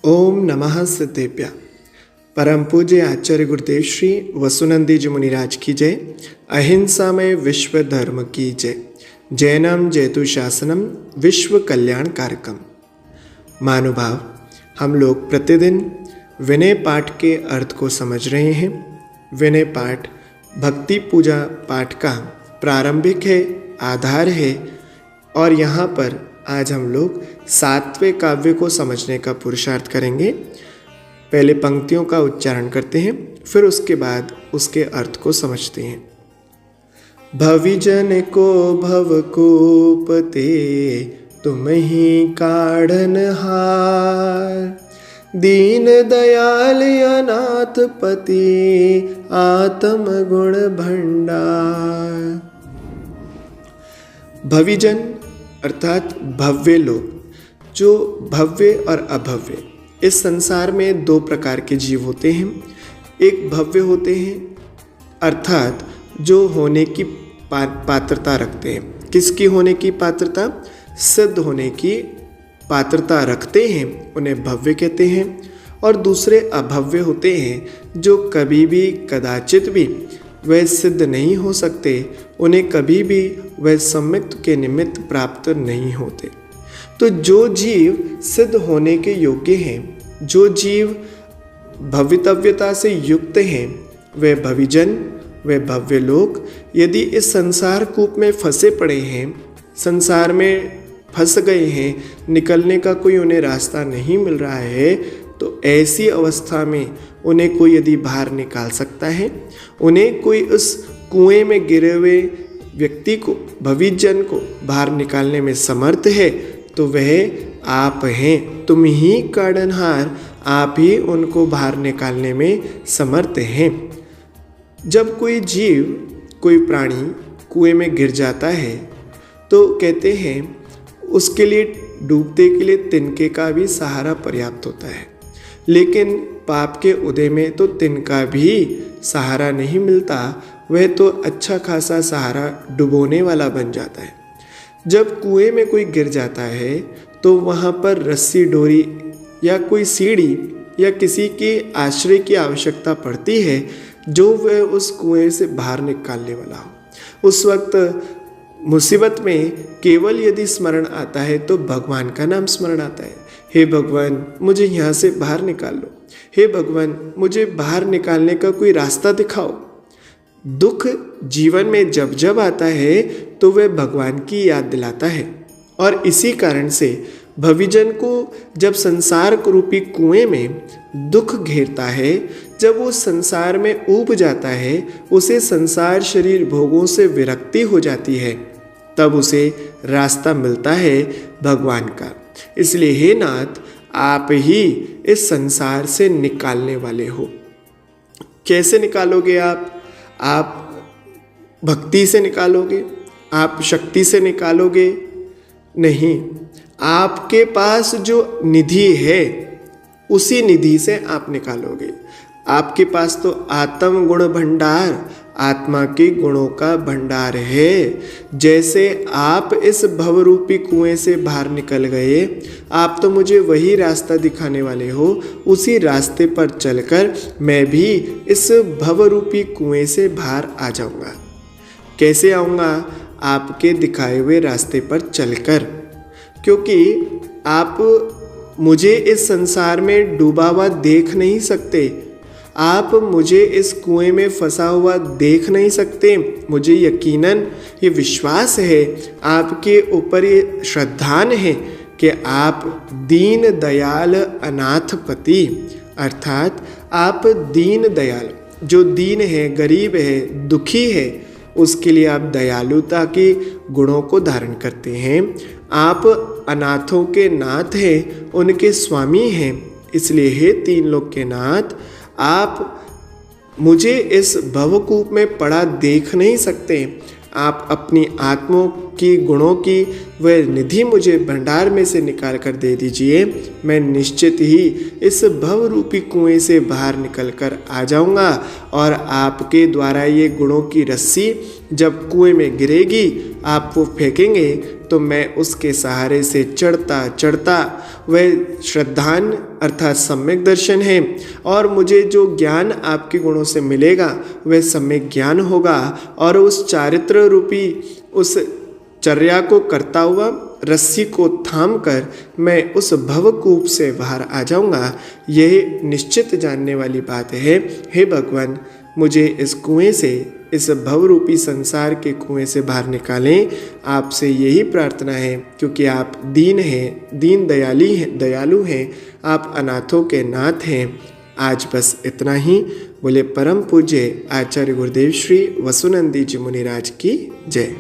ओम नमः सिद्धेभ्य। परम पूज्य आचार्य गुरुदेव श्री वसुनंदी जी मुनिराज की जय। अहिंसामय विश्व धर्म की जय। जैनम जयतु शासनम विश्व कल्याण कारकम। महानुभाव, हम लोग प्रतिदिन विनय पाठ के अर्थ को समझ रहे हैं। विनय पाठ भक्ति पूजा पाठ का प्रारंभिक है, आधार है। और यहाँ पर आज हम लोग 7वें काव्य को समझने का पुरुषार्थ करेंगे। पहले पंक्तियों का उच्चारण करते हैं, फिर उसके बाद उसके अर्थ को समझते हैं। भविजन को भव कूपते तुम ही काढ़न हार, दीन दयाल अनाथ पति आत्म गुण भंडार। भविजन अर्थात भव्य लोग, जो भव्य और अभव्य। इस संसार में दो प्रकार के जीव होते हैं। एक भव्य होते हैं अर्थात जो होने की पात्रता रखते हैं। किसकी होने की पात्रता? सिद्ध होने की पात्रता रखते हैं, उन्हें भव्य कहते हैं। और दूसरे अभव्य होते हैं जो कभी भी कदाचित भी वह सिद्ध नहीं हो सकते, उन्हें कभी भी वह सम्यक्त के निमित्त प्राप्त नहीं होते। तो जो जीव सिद्ध होने के योग्य हैं, जो जीव भवितव्यता से युक्त हैं, वे भविजन, वे भव्य लोग यदि इस संसार कूप में फंसे पड़े हैं, संसार में फंस गए हैं, निकलने का कोई उन्हें रास्ता नहीं मिल रहा है, तो ऐसी अवस्था में उन्हें कोई यदि बाहर निकाल सकता है, उन्हें कोई उस कुएं में गिरे हुए व्यक्ति को, भविजन को बाहर निकालने में समर्थ है, तो वह आप हैं। तुम ही काढ़नहार, आप ही उनको बाहर निकालने में समर्थ हैं। जब कोई जीव, कोई प्राणी कुएं में गिर जाता है तो कहते हैं उसके लिए डूबते के लिए तिनके का भी सहारा पर्याप्त होता है। लेकिन पाप के उदय में तो तिनका भी सहारा नहीं मिलता, वह तो अच्छा खासा सहारा डुबोने वाला बन जाता है। जब कुएं में कोई गिर जाता है तो वहाँ पर रस्सी डोरी या कोई सीढ़ी या किसी के आश्रय की आवश्यकता पड़ती है, जो वह उस कुएं से बाहर निकालने वाला हो। उस वक्त मुसीबत में केवल यदि स्मरण आता है तो भगवान का नाम स्मरण आता है। हे भगवान, मुझे यहाँ से बाहर निकाल लो। हे भगवान, मुझे बाहर निकालने का कोई रास्ता दिखाओ। दुख जीवन में जब जब आता है तो वह भगवान की याद दिलाता है। और इसी कारण से भविजन को जब संसार रूपी कुएं में दुख घेरता है, जब वो संसार में ऊब जाता है, उसे संसार शरीर भोगों से विरक्ति हो जाती है, तब उसे रास्ता मिलता है भगवान का। इसलिए हे नाथ, आप ही इस संसार से निकालने वाले हो। कैसे निकालोगे आप? आप भक्ति से निकालोगे? आप शक्ति से निकालोगे? नहीं, आपके पास जो निधि है उसी निधि से आप निकालोगे। आपके पास तो आत्म गुण भंडार, आत्मा के गुणों का भंडार है। जैसे आप इस भवरूपी कुएं से बाहर निकल गए, आप तो मुझे वही रास्ता दिखाने वाले हो। उसी रास्ते पर चलकर मैं भी इस भवरूपी कुएं से बाहर आ जाऊंगा। कैसे आऊँगा? आपके दिखाए हुए रास्ते पर चलकर, क्योंकि आप मुझे इस संसार में डूबा हुआ देख नहीं सकते। आप मुझे इस कुएं में फंसा हुआ देख नहीं सकते। मुझे यकीनन ये विश्वास है, आपके ऊपर ये श्रद्धान है कि आप दीन दयाल अनाथपति, अर्थात आप दीन दयाल, जो दीन है, गरीब है, दुखी है, उसके लिए आप दयालुता के गुणों को धारण करते हैं। आप अनाथों के नाथ हैं, उनके स्वामी हैं। इसलिए हे तीन लोक के नाथ, आप मुझे इस भवकूप में पड़ा देख नहीं सकते। आप अपनी आत्माओं की गुणों की वह निधि मुझे भंडार में से निकाल कर दे दीजिए। मैं निश्चित ही इस भवरूपी कुएं से बाहर निकल कर आ जाऊंगा, और आपके द्वारा ये गुणों की रस्सी जब कुएं में गिरेगी, आप वो फेंकेंगे तो मैं उसके सहारे से चढ़ता चढ़ता वह श्रद्धान अर्थात सम्यक दर्शन है, और मुझे जो ज्ञान आपके गुणों से मिलेगा वह सम्यक ज्ञान होगा, और उस चारित्र रूपी उस चर्या को करता हुआ रस्सी को थाम कर मैं उस भवकूप से बाहर आ जाऊंगा। यह निश्चित जानने वाली बात है। हे भगवान, मुझे इस कुएं से, इस भवरूपी संसार के कुएं से बाहर निकालें। आपसे यही प्रार्थना है, क्योंकि आप दीन हैं, दीन दयालु हैं, आप अनाथों के नाथ हैं। आज बस इतना ही। बोले परम पूज्य आचार्य गुरुदेव श्री वसुनंदी जी मुनिराज की जय।